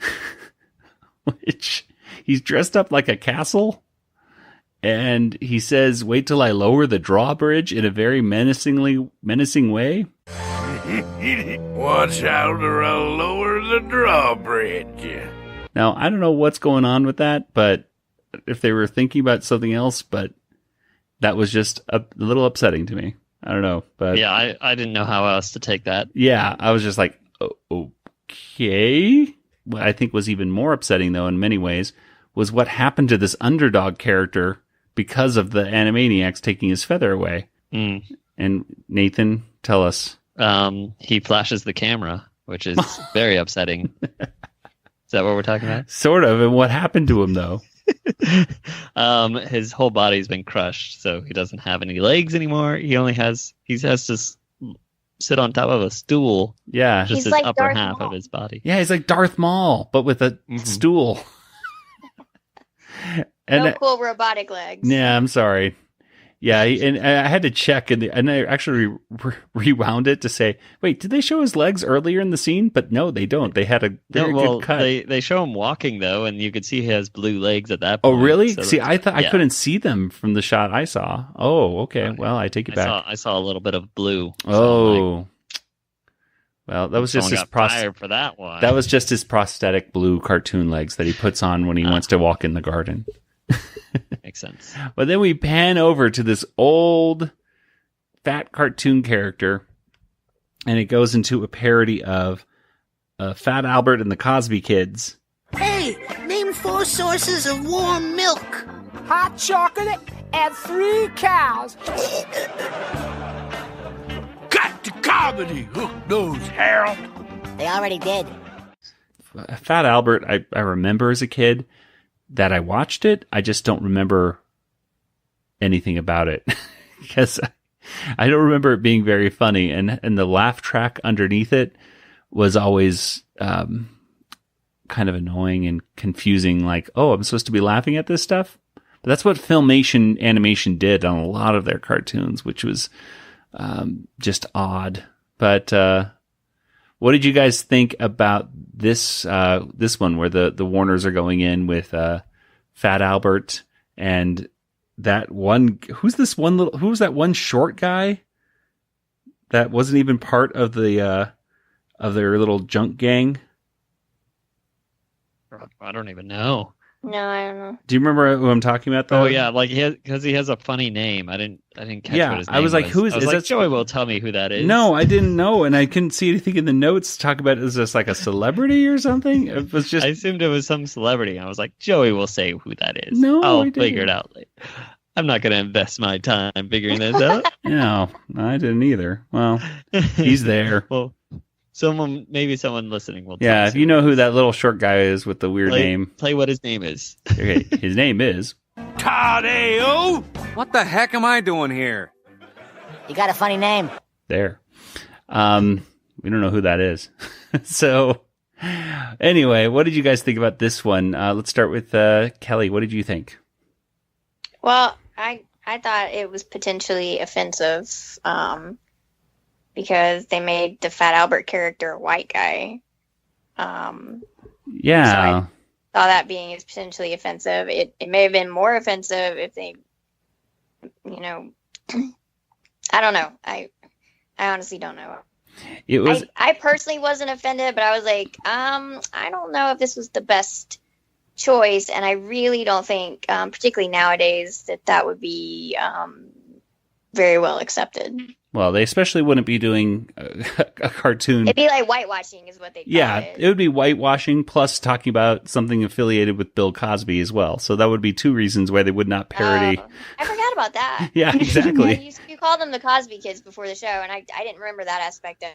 which he's dressed up like a castle. And he says, "Wait till I lower the drawbridge," in a very menacing way. Watch out or I'll lower the drawbridge. Now, I don't know what's going on with that, but if they were thinking about something else, but that was just a little upsetting to me. I don't know, but yeah, I didn't know how else to take that. Yeah, I was just like, okay. What I think was even more upsetting, though, in many ways, was what happened to this Underdog character because of the Animaniacs taking his feather away. Mm. And Nathan, tell us. He flashes the camera, which is very upsetting. Is that what we're talking about? Sort of. And what happened to him, though? His whole body's been crushed, so he doesn't have any legs anymore. He has to sit on top of a stool. Yeah. Just he's his like upper Darth half Maul. of his body. Yeah, he's like Darth Maul, but with a stool. And no cool robotic legs. Yeah, I'm sorry. Yeah, and I had to check, and I actually rewound it to say, wait, did they show his legs earlier in the scene? But no, they don't. They had a very good cut. They show him walking, though, and you could see he has blue legs at that point. Oh, really? So see, I thought I couldn't see them from the shot I saw. Oh, okay. Well, I take it back. I saw a little bit of blue. Oh. Well, that was just his fired for that one. That was just his prosthetic blue cartoon legs that he puts on when he wants to walk in the garden. Makes sense. But then we pan over to this old fat cartoon character, and it goes into a parody of Fat Albert and the Cosby Kids. Hey, name 4 sources of warm milk. Hot chocolate and 3 cows. Cut to comedy, hook-nosed Harold. They already did. Fat Albert, I remember as a kid that I watched it. I just don't remember anything about it because I don't remember it being very funny. And the laugh track underneath it was always kind of annoying and confusing. Like, oh, I'm supposed to be laughing at this stuff? But that's what Filmation Animation did on a lot of their cartoons, which was just odd. But what did you guys think about this one where the Warners are going in with Fat Albert and that one? Who's that one short guy that wasn't even part of the of their little junk gang? I don't even know. No, I don't know. Do you remember who I'm talking about, though? Oh yeah, like because he has a funny name. I didn't catch what his name was. I was like, who is? I was is like, that Joey will tell me who that is. No, I didn't know, and I couldn't see anything in the notes talk about. Is this like a celebrity or something? It was just. I assumed it was some celebrity. I was like, Joey will say who that is. No, I'll I didn't. figure it out later. I'm not going to invest my time figuring this out. No, I didn't either. Well, he's there. Well, maybe someone listening will. Yeah, if you know who that little short guy is with the weird name. Play what his name is. Okay, his name is Tadeo. What the heck am I doing here? You got a funny name. There. We don't know who that is. So, anyway, what did you guys think about this one? Let's start with Kelly. What did you think? Well, I thought it was potentially offensive because they made the Fat Albert character a white guy. Yeah. So I saw that being as potentially offensive. It may have been more offensive if they, I don't know. I honestly don't know. It was. I personally wasn't offended, but I was like, I don't know if this was the best choice, and I really don't think, particularly nowadays, that would be very well accepted. Well, they especially wouldn't be doing a cartoon. It'd be like whitewashing is what they call it. It would be whitewashing plus talking about something affiliated with Bill Cosby as well. So that would be two reasons why they would not parody. I forgot about that. Yeah, exactly. You called them the Cosby Kids before the show, and I didn't remember that aspect of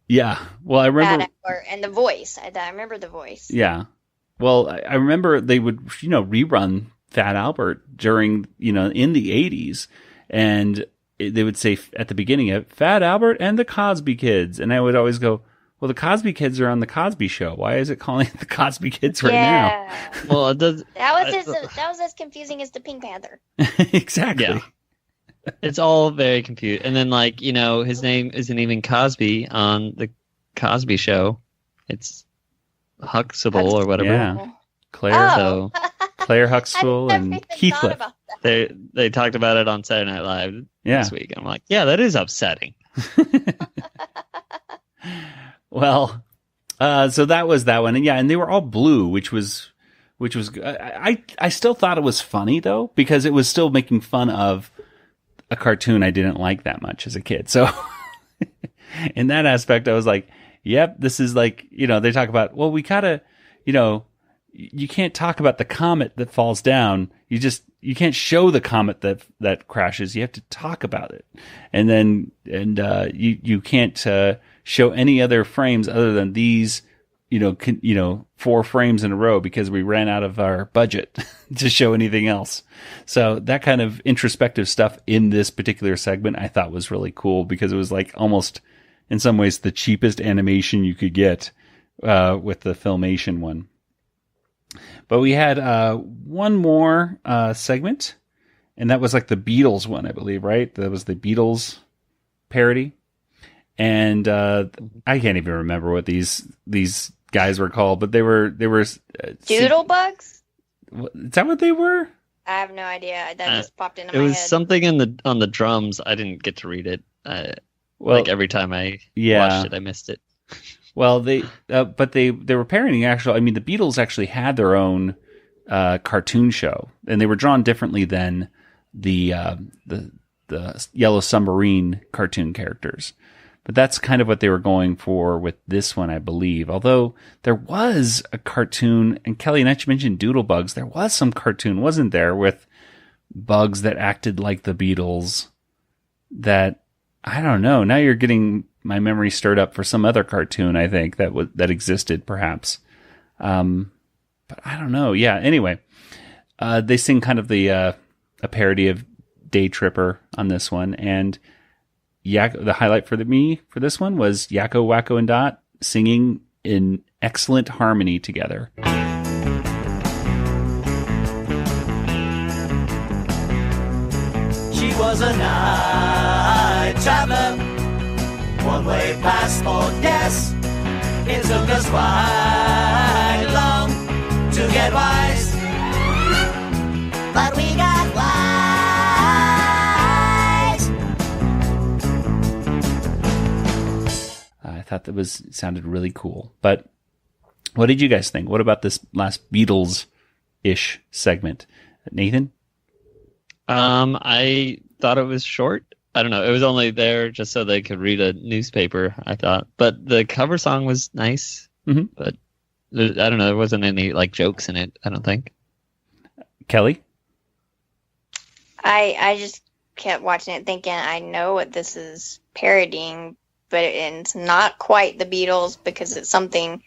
Yeah. Well, I remember. and the voice. I remember the voice. Yeah. Well, I remember they would, rerun Fat Albert during, in the 80s. And they would say at the beginning of Fat Albert and the Cosby Kids. And I would always go, well, the Cosby Kids are on the Cosby Show. Why is it calling the Cosby Kids right now? Well, it does. That was as confusing as the Pink Panther. Exactly. Yeah. It's all very confused. And then, his name isn't even Cosby on the Cosby Show. It's Huxtable or whatever. Yeah. Claire Huxtable and Heathcliff. They talked about it on Saturday Night Live this week. I'm like, yeah, that is upsetting. Well, so that was that one. And they were all blue, which was I still thought it was funny though, because it was still making fun of a cartoon I didn't like that much as a kid. So in that aspect, I was like, yep, this is like, they talk about, well, we gotta, you can't talk about the comet that falls down. You can't show the comet that crashes. You have to talk about it. And then, you can't, show any other frames other than these, 4 frames in a row because we ran out of our budget to show anything else. So that kind of introspective stuff in this particular segment I thought was really cool because it was like almost in some ways the cheapest animation you could get, with the Filmation one. But we had one more segment, and that was like the Beatles one, I believe, right? That was the Beatles parody. And I can't even remember what these guys were called, but they were Doodlebugs? Is that what they were? I have no idea. That just popped into my head. It was something on the drums. I didn't get to read it. Every time I watched it, I missed it. Well, they were parodying actually. I mean, the Beatles actually had their own cartoon show, and they were drawn differently than the Yellow Submarine cartoon characters. But that's kind of what they were going for with this one, I believe. Although there was a cartoon, and Kelly and I mentioned Doodlebugs. There was some cartoon, wasn't there, with bugs that acted like the Beatles. That I don't know. Now you're getting my memory stirred up for some other cartoon, I think, that existed, perhaps. But I don't know. Yeah, anyway. They sing kind of a parody of Day Tripper on this one. And the highlight for this one was Yakko, Wacko, and Dot singing in excellent harmony together. She was a night traveler, one-way passport, yes. It took us quite long to get wise, but we got wise. I thought that sounded really cool. But What did you guys think? What about this last Beatles-ish segment? Nathan? I thought it was short. I don't know. It was only there just so they could read a newspaper, I thought. But the cover song was nice. Mm-hmm. But I don't know. There wasn't any like jokes in it, I don't think. Kelly? I just kept watching it thinking, I know what this is parodying, but it's not quite the Beatles because it's something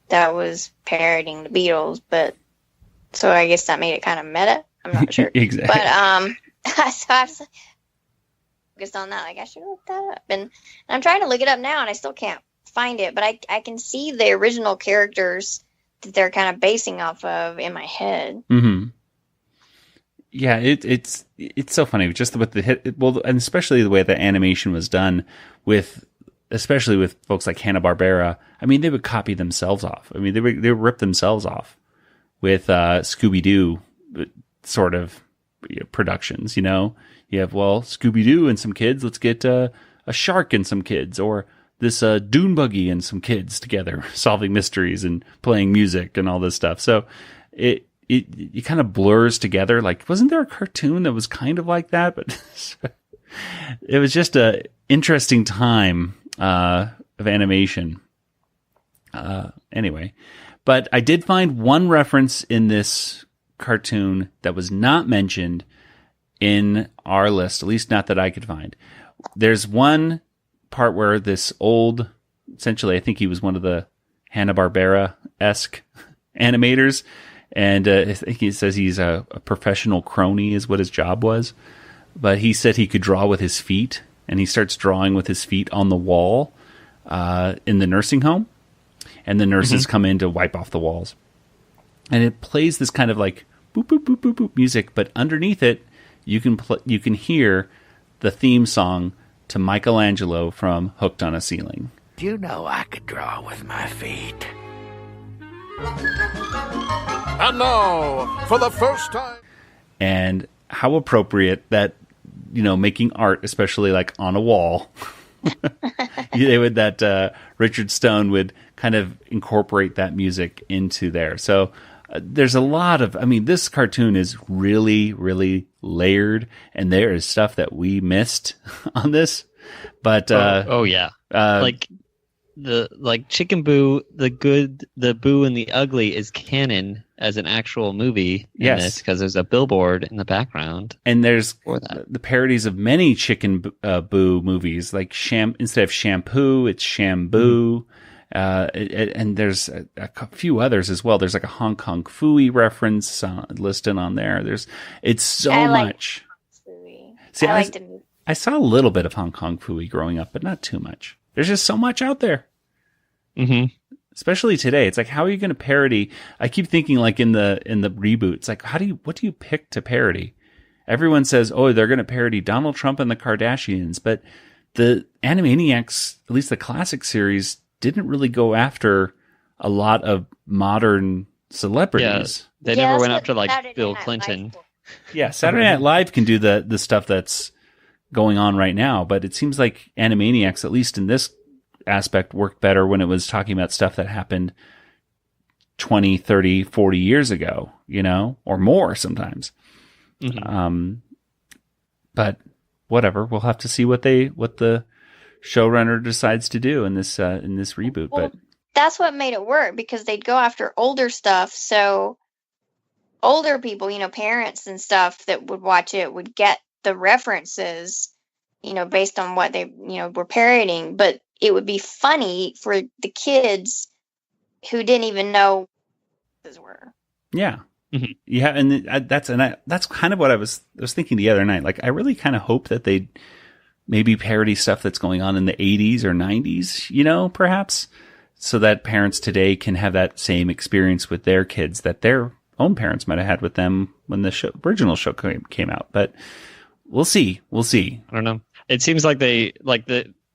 that was parodying the Beatles. But so I guess that made it kind of meta. I'm not sure. Exactly. But so I was focused on that. Like, I should look that up. And I'm trying to look it up now, and I still can't find it. But I can see the original characters that they're kind of basing off of in my head. Mm-hmm. Yeah, it's so funny just with the hit. Well, and especially the way the animation was done especially with folks like Hanna-Barbera. I mean, they would copy themselves off. I mean, they would rip themselves off with Scooby Doo sort of productions. You know, you have Scooby Doo and some kids. Let's get a shark and some kids, or this dune buggy and some kids together solving mysteries and playing music and all this stuff. So it kind of blurs together. Like, wasn't there a cartoon that was kind of like that? But it was just a interesting time of animation. Anyway, but I did find one reference in this cartoon that was not mentioned in our list, at least not that I could find. There's one part where this old, essentially, I think he was one of the Hanna-Barbera-esque animators, and I think he says he's a professional crony is what his job was, but he said he could draw with his feet, and he starts drawing with his feet on the wall in the nursing home, and the nurses come in to wipe off the walls, and it plays this kind of like boop boop boop boop boop music, but underneath it you can hear the theme song to Michelangelo from Hooked on a Ceiling. You know I could draw with my feet. And now, for the first time. And how appropriate that, making art, especially like on a wall, Richard Stone would kind of incorporate that music into there. So there's a lot of, this cartoon is really, really layered, and there is stuff that we missed on this. But like Chicken Boo, the Boo and the Ugly is canon as an actual movie in this, because there's a billboard in the background. And there's the parodies of many Chicken Boo movies, like instead of shampoo, it's Shamboo. And there's a few others as well. There's like a Hong Kong Phooey reference listed on there. It's so much. See, I saw a little bit of Hong Kong Phooey growing up, but not too much. There's just so much out there. Mm-hmm. Especially today. It's like, how are you going to parody? I keep thinking like in the reboot, it's like, what do you pick to parody? Everyone says, oh, they're going to parody Donald Trump and the Kardashians, but the Animaniacs, at least the classic series, didn't really go after a lot of modern celebrities. Yeah, they never went after like Bill Clinton. Yeah, Saturday Night Live can do the stuff that's going on right now, but it seems like Animaniacs, at least in this aspect, worked better when it was talking about stuff that happened 20, 30, 40 years ago, or more sometimes. Mm-hmm. But whatever, we'll have to see what the showrunner decides to do in this reboot. Well, but that's what made it work, because they'd go after older stuff, so older people, parents and stuff that would watch it would get the references, based on what they, were parodying, but it would be funny for the kids who didn't even know what these were. Yeah. Mm-hmm. Yeah. And that's kind of what I was thinking the other night. Like, I really kind of hope that they maybe parody stuff that's going on in the 80s or 90s, perhaps, so that parents today can have that same experience with their kids that their own parents might have had with them when the original show came out. But we'll see. I don't know. It seems like the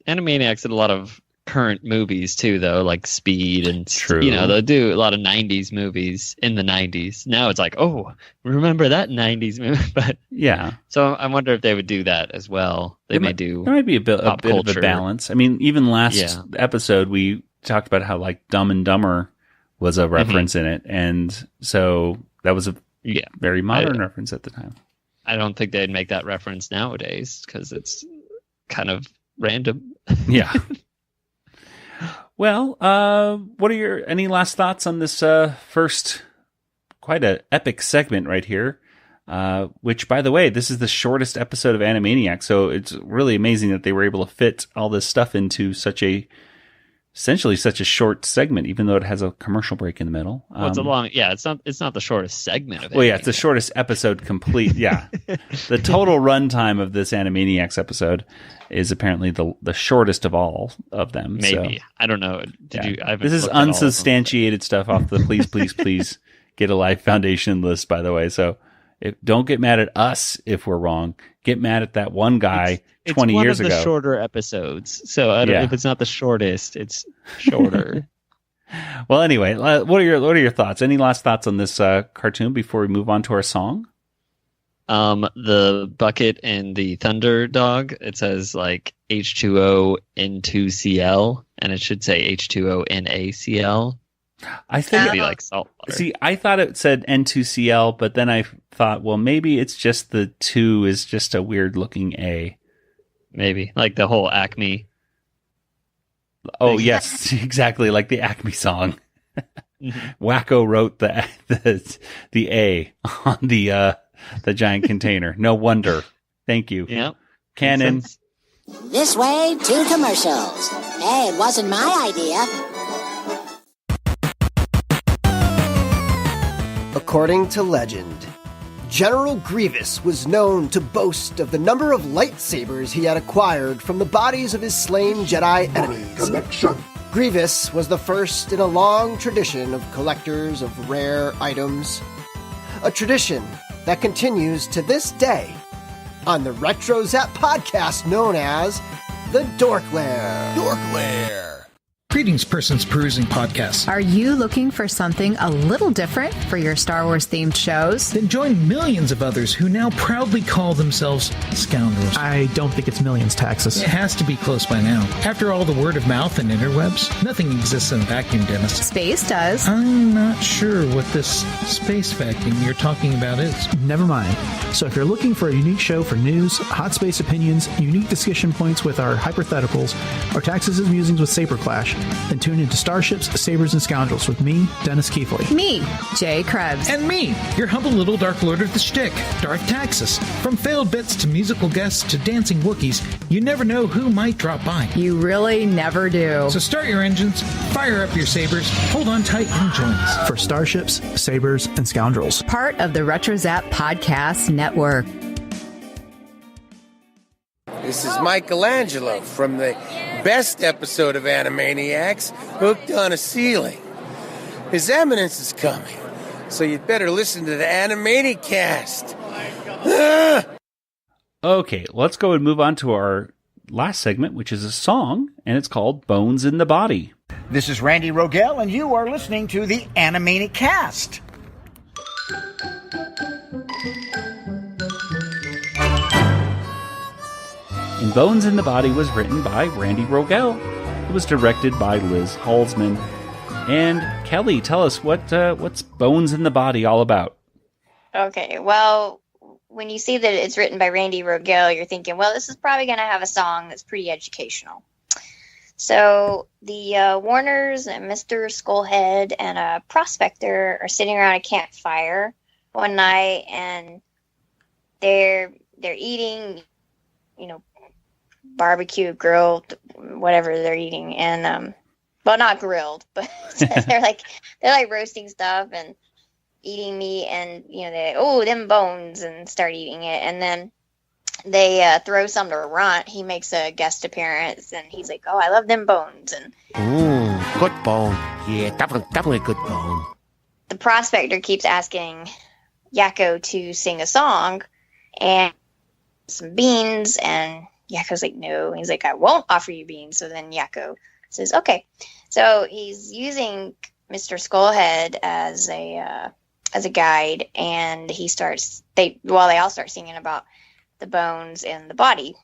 Animaniacs did a lot of current movies too, though, like Speed and they'll do a lot of 90s movies in the 90s. Now it's like, oh, remember that 90s movie? But yeah. So I wonder if they would do that as well. There might be a bit of a balance. Even last episode we talked about how like Dumb and Dumber was a reference in it. And so that was a very modern reference at the time. I don't think they'd make that reference nowadays because it's kind of random. Yeah. Well, what are any last thoughts on this first quite an epic segment right here? Which, by the way, this is the shortest episode of Animaniacs, so it's really amazing that they were able to fit all this stuff into essentially such a short segment, even though it has a commercial break in the middle. Well, it's not the shortest segment of it. Well, yeah, it's the shortest episode complete. Yeah. The total runtime of this Animaniacs episode is apparently the shortest of all of them. Maybe. So, I don't know. This is unsubstantiated stuff off the please get a Life Foundation list, by the way. So don't get mad at us if we're wrong. Get mad at that one guy 20 years ago. It's one of the shorter episodes. So if it's not the shortest, it's shorter. Well, anyway, what are your thoughts? Any last thoughts on this cartoon before we move on to our song? The bucket and the thunder dog, it says like H2O N2Cl, and it should say H2O NaCl. I think it'd be like salt water. See, I thought it said N2Cl, but then I thought, well, maybe it's just the 2 is just a weird looking A. Maybe like the whole Acme. Oh yes, exactly like the Acme song. Wacko wrote the A on the giant container. No wonder. Thank you. Yeah. Canon. This way to commercials. Hey, it wasn't my idea. According to legend, General Grievous was known to boast of the number of lightsabers he had acquired from the bodies of his slain Jedi enemies. Grievous was the first in a long tradition of collectors of rare items. A tradition that continues to this day on the Retro Zap podcast known as the Dork Lair. Dork Lair. Greetings, Persons Perusing Podcast. Are you looking for something a little different for your Star Wars themed shows? Then join millions of others who now proudly call themselves scoundrels. I don't think it's millions, Taxus. It has to be close by now. After all the word of mouth and interwebs, nothing exists in a vacuum, Dennis. Space does. I'm not sure what this space vacuum you're talking about is. Never mind. So if you're looking for a unique show for news, hot space opinions, unique discussion points with our hypotheticals, or Taxus' musings with Saber Clash, then tune into Starships, Sabers, and Scoundrels with me, Dennis Keithley. Me, Jay Krebs. And me, your humble little Dark Lord of the Shtick, Darth Taxus. From failed bits to musical guests to dancing Wookiees, you never know who might drop by. You really never do. So start your engines, fire up your sabers, hold on tight, and join us. For Starships, Sabers, and Scoundrels. Part of the Retro Zap Podcast Network. This is Michelangelo from the best episode of Animaniacs, Hooked on a Ceiling. His Eminence is coming, so you'd better listen to the Animanicast. Okay, let's go and move on to our last segment, which is a song, and it's called Bones in the Body. This is Randy Rogel, and you are listening to the Animanicast. And Bones in the Body was written by Randy Rogel. It was directed by Liz Halsman. And Kelly, tell us what's Bones in the Body all about? Okay, well, when you see that it's written by Randy Rogel, you're thinking, well, this is probably going to have a song that's pretty educational. So the Warners and Mr. Skullhead and a prospector are sitting around a campfire one night, and they're eating, barbecue, grilled, whatever they're eating, and well, not grilled, but they're like roasting stuff and eating meat, and they them bones, and start eating it, and then they throw some to Runt. He makes a guest appearance, and he's like, "Oh, I love them bones," and good bone, yeah, definitely good bone. The prospector keeps asking Yakko to sing a song and some beans, and Yakko's like, no. He's like, I won't offer you beans. So then Yakko says, okay. So he's using Mr. Skullhead as a guide, and they all start singing about the bones and the body.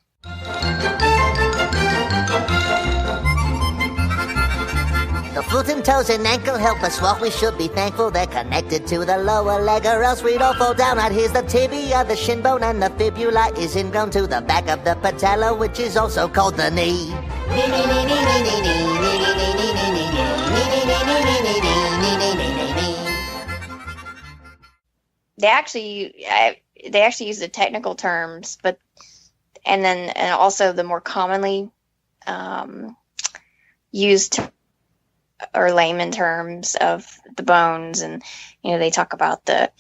The foot and toes and ankle help us walk. We should be thankful they're connected to the lower leg, or else we'd all fall down. Right here's the tibia, the shin bone, and the fibula is ingrown to the back of the patella, which is also called the knee. They actually use the technical terms, and also the more commonly used or layman terms of the bones, and they talk about the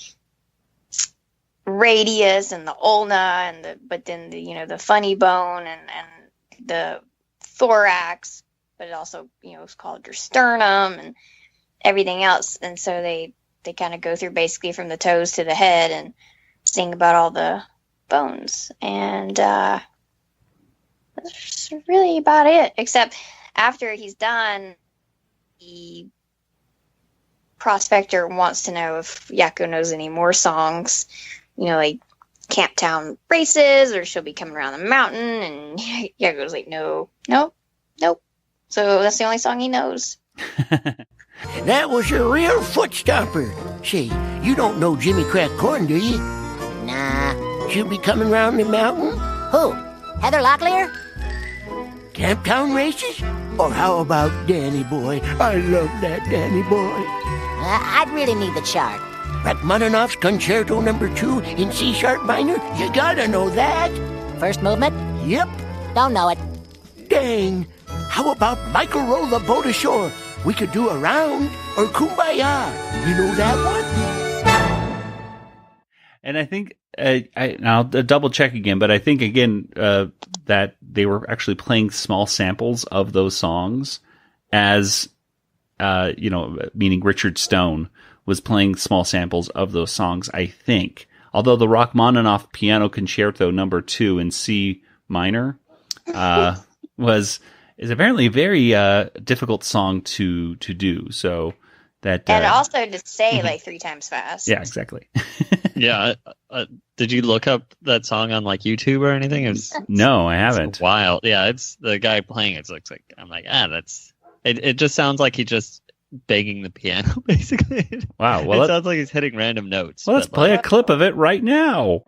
radius and the ulna, but then the funny bone and the thorax, but it also is called your sternum and everything else, and so they kind of go through basically from the toes to the head and sing about all the bones, and that's really about it, except after he's done, the prospector wants to know if Yakko knows any more songs, like Camp Town Races, or she'll be coming around the mountain, and Yakko's like, nope. So that's the only song he knows. That was a real foot stomper. Say, you don't know Jimmy Crack Corn, do you? Nah. She'll be coming round the mountain? Who? Heather Locklear? Camp Town Races? Or how about Danny Boy? I love that Danny Boy. I'd really need the chart. Rachmaninoff's Concerto No. 2 in C-sharp minor? You gotta know that. First movement? Yep. Don't know it. Dang. How about Michael row the boat ashore? We could do a round or Kumbaya. You know that one? And I think, I'll double check again, but I think again that they were actually playing small samples of those songs as, meaning Richard Stone was playing small samples of those songs, I think. Although the Rachmaninoff Piano Concerto No. 2 in C minor is apparently a very difficult song to do. So that and also to say like 3 times fast. Yeah, exactly. Yeah. Did you look up that song on like YouTube or anything? No, I haven't. It's wild. Yeah, it's the guy playing it. Looks like I'm like, that's it. It just sounds like he just banging the piano, basically. Wow. Well, it sounds like he's hitting random notes. Well, let's play a clip of it right now.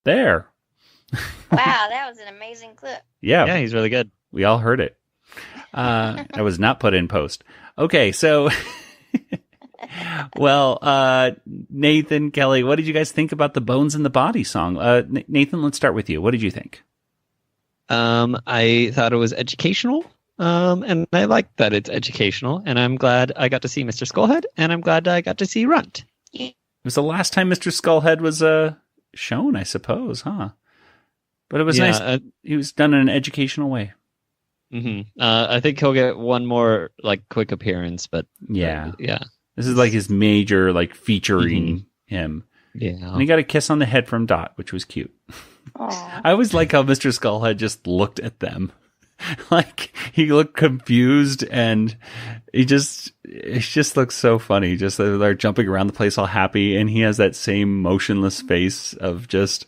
There. Wow, that was an amazing clip. Yeah, he's really good. We all heard it. That was not put in post. Okay, so, well, Nathan, Kelly, what did you guys think about the Bones in the Body song? Nathan, let's start with you. What did you think? I thought it was educational, and I like that it's educational, and I'm glad I got to see Mr. Skullhead, and I'm glad I got to see Runt. It was the last time Mr. Skullhead was shown, I suppose, huh? But it was nice. He was done in an educational way. Mm-hmm. I think he'll get one more quick appearance, but yeah. This is like his major featuring him. Yeah, and he got a kiss on the head from Dot, which was cute. I always like how Mr. Skullhead just looked at them, he looked confused, and it just looks so funny. Just they're jumping around the place all happy, and he has that same motionless face of just,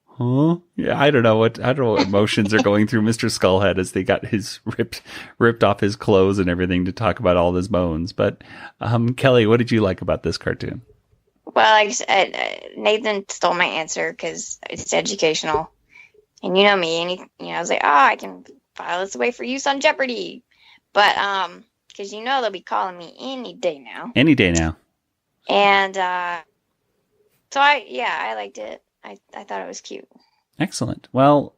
huh? Yeah, I don't know what emotions are going through Mr. Skullhead as they got his ripped off his clothes and everything to talk about all his bones. But Kelly, what did you like about this cartoon? Well, like I said, Nathan stole my answer because it's educational, and you know me, and I was like, I can file this away for use on Jeopardy, but because they'll be calling me any day now. And so I liked it. I thought it was cute. Excellent. Well,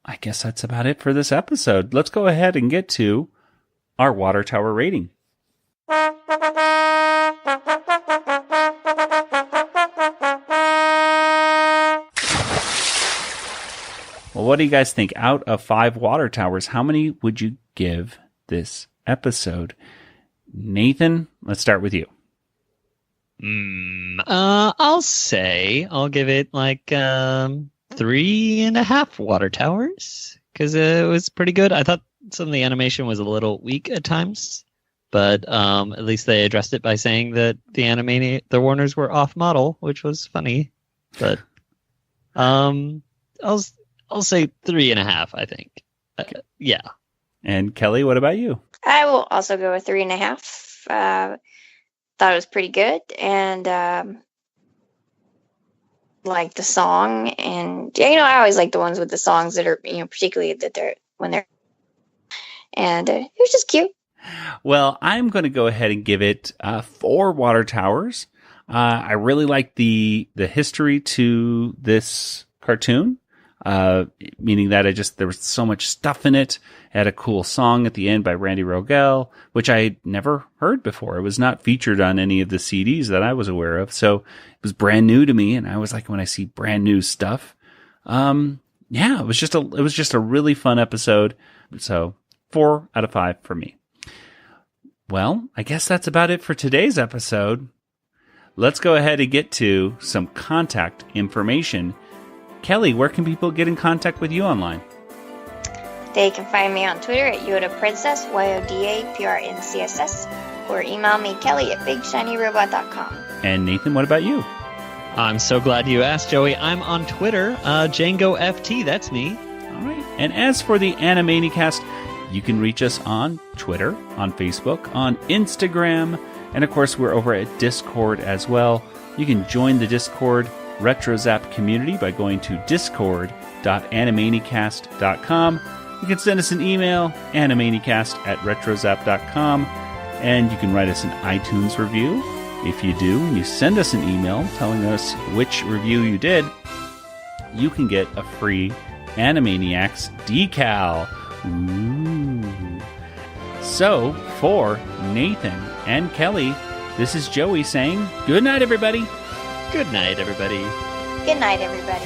I guess that's about it for this episode. Let's go ahead and get to our Water Tower rating. Well, what do you guys think? Out of 5 water towers, how many would you give this episode? Nathan, let's start with you. I'll give it like 3.5 water towers because it was pretty good. I thought some of the animation was a little weak at times, but at least they addressed it by saying that the Warners were off model, which was funny. But I'll say 3.5. I think. Yeah. And Kelly, what about you? I will also go with 3.5. Thought it was pretty good, and like the song, and I always like the ones with the songs that are particularly that they're when they're, and it was just cute. Well, I'm going to go ahead and give it 4 water towers. I really like the history to this cartoon. Meaning that there was so much stuff in it. It had a cool song at the end by Randy Rogel, which I had never heard before. It was not featured on any of the CDs that I was aware of. So it was brand new to me. And I was like, when I see brand new stuff, it was just a really fun episode. So 4 out of 5 for me. Well, I guess that's about it for today's episode. Let's go ahead and get to some contact information. Kelly, where can people get in contact with you online? They can find me on Twitter at YodaPrincess, YODAPRNCSS, or email me, Kelly, at BigShinyRobot.com. And Nathan, what about you? I'm so glad you asked, Joey. I'm on Twitter, DjangoFT, that's me. All right. And as for the Animaniacast, you can reach us on Twitter, on Facebook, on Instagram, and of course we're over at Discord as well. You can join the Discord RetroZap community by going to discord.animanicast.com. You can send us an email, animanicast@retrozap.com, and you can write us an iTunes review. If you do, and you send us an email telling us which review you did, you can get a free Animaniacs decal. Ooh. So, for Nathan and Kelly, this is Joey saying, good night, everybody. Good night, everybody. Good night, everybody.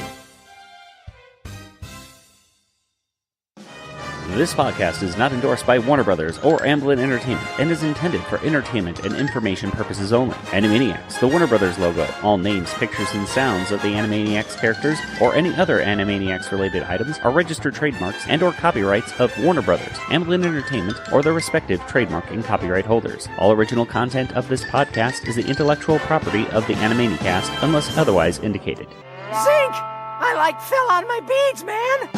This podcast is not endorsed by Warner Brothers or Amblin Entertainment and is intended for entertainment and information purposes only. Animaniacs, the Warner Brothers logo, all names, pictures, and sounds of the Animaniacs characters or any other Animaniacs-related items are registered trademarks and or copyrights of Warner Brothers, Amblin Entertainment, or their respective trademark and copyright holders. All original content of this podcast is the intellectual property of the Animanicast unless otherwise indicated. Zink! I fell on my beads, man!